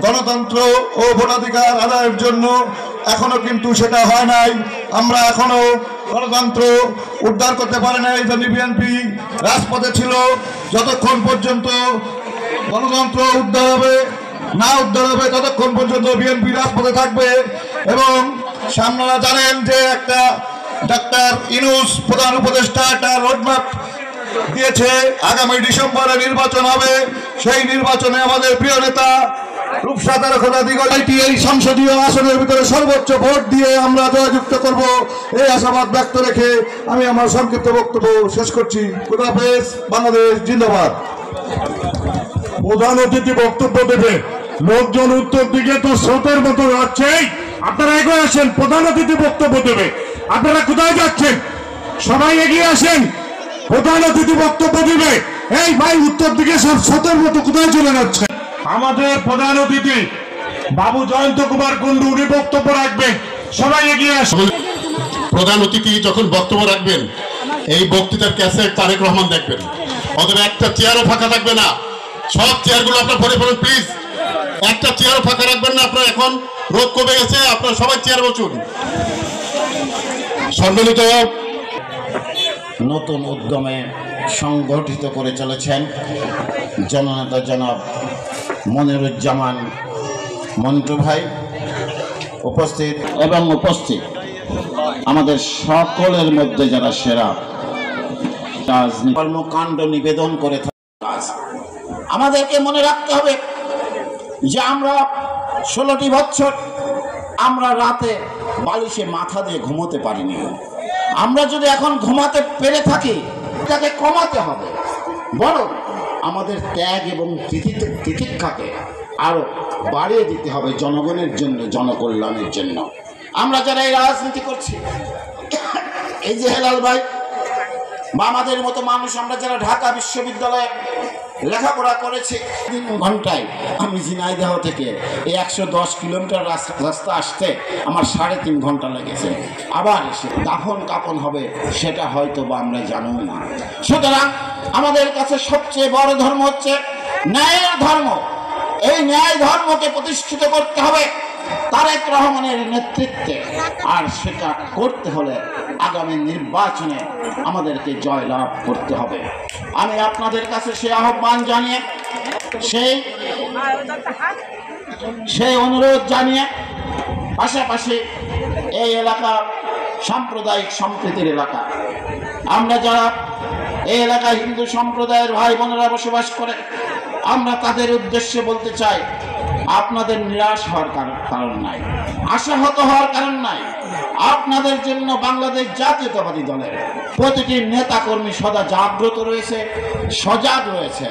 গণতন্ত্র ও ভোটাধিকার আদায়ের জন্য এখনো কিন্তু সেটা হয় নাই। আমরা এখনো গণতন্ত্র উদ্ধার করতে পারি নাই। যদি বিএনপি রাজপথে ছিল, যতক্ষণ পর্যন্ত গণতন্ত্র উদ্ধার হবে ততক্ষণ পর্যন্ত বিএনপি রাজপথে থাকবে। এবং আপনারা জানেন যে একটা ডাক্তার ইউনূস প্রধান উপদেষ্টা একটা রোডম্যাপ দিয়েছে, আগামী ডিসেম্বরে নির্বাচন হবে। সেই নির্বাচনে আমাদের প্রিয় নেতা রূপসার খোদা দিগলটি এই সংসদীয় আসনের ভিতরে সর্বোচ্চ ভোট দিয়ে আমরা জয়যুক্ত করব, এই আশাবাদ ব্যক্ত রেখে আমি আমার সংক্ষিপ্ত বক্তব্য শেষ করছি। খোদা হাফেজ। বাংলাদেশ জিন্দাবাদ। প্রধান অতিথি বক্তব্য দেবে, লোকজন উত্তর দিকে তো স্রোতের মতো যাচ্ছে। আপনারা এগিয়ে আসেন, প্রধান অতিথি বক্তব্য দেবে। আপনারা কোথায় যাচ্ছেন? সবাই এগিয়ে আসেন, প্রধান অতিথি বক্তব্য দিবে। এই ভাই, উত্তর দিকে সব স্রোতের মতো কোথায় চলে যাচ্ছে? আমাদের প্রধান অতিথি বাবু জয়ন্ত কুমার কুন্ডু, উনি বক্তব্য রাখবেন। সবাই এগিয়ে আসেন। প্রধান অতিথি যখন বক্তব্য রাখবেন, এই বক্তৃতার ক্যাসেট তারেক রহমান দেখবেন। ওদের একটা চেয়ারও ফাঁকা থাকবে না। সব চেয়ারগুলো আপনার ভরে ফেলুন প্লিজ। একটা চেয়ারও ফাঁকা রাখবেন না। আপনার এখন রোদ কমে গেছে, আপনার সবাই চেয়ার বসুন। সম্মিলিত নতুন উদ্যমে সংগঠিত করে চলেছেন জননেতা জনাব মনিরুজ্জামান মন্টু ভাই। উপস্থিত আমাদের সকলের মধ্যে যারা সেরা কর্মকাণ্ড নিবেদন করে আমাদেরকে মনে রাখতে হবে যে আমরা 16টি বছর আমরা রাতে বালিশে মাথা দিয়ে ঘুমোতে পারিনি। আমরা যদি এখন ঘুমাতে পেরে থাকি, তাকে কমাতে হবে, বরং আমাদের ত্যাগ এবং তিতিক্ষাকে আরো বাড়িয়ে দিতে হবে জনগণের জন্য, জনকল্যাণের জন্য। আমরা যারা এই রাজনীতি করছি, এই যে হেলাল ভাই বা আমাদের মতো মানুষ, আমরা যারা ঢাকা বিশ্ববিদ্যালয়ে লেখাপড়া করেছি, 3 ঘন্টায় আমি ঝিনাইদহ থেকে এই 110 কিলোমিটার রাস্তা আসতে আমার 3.5 ঘন্টা লেগেছে। আবার এসে দাফন কাপন হবে সেটা হয়তো বা আমরা জানি না। সুতরাং আমাদের কাছে সবচেয়ে বড় ধর্ম হচ্ছে ন্যায়ের ধর্ম। এই ন্যায় ধর্মকে প্রতিষ্ঠিত করতে হবে তারেক রহমানের নেতৃত্বে। আর সেটা করতে হলে আগামী নির্বাচনে আমাদেরকে জয়লাভ করতে হবে। আমি আপনাদের কাছে সেই আহ্বান জানিয়ে, সেই অনুরোধ জানিয়ে, পাশাপাশি এই এলাকা সাম্প্রদায়িক সম্প্রীতির এলাকা। আমরা যারা এই এলাকায় হিন্দু সম্প্রদায়ের ভাই বোনেরা বসবাস করে, আমরা তাদের উদ্দেশ্যে বলতে চাই, আপনাদের নিরাশ হওয়ার কারণ নাই, আশাহত হওয়ার কারণ নাই। আপনাদের জন্য বাংলাদেশ জাতীয়তাবাদী দলের প্রতিটি নেতাকর্মী সদা জাগ্রত রয়েছে, সজাগ রয়েছে।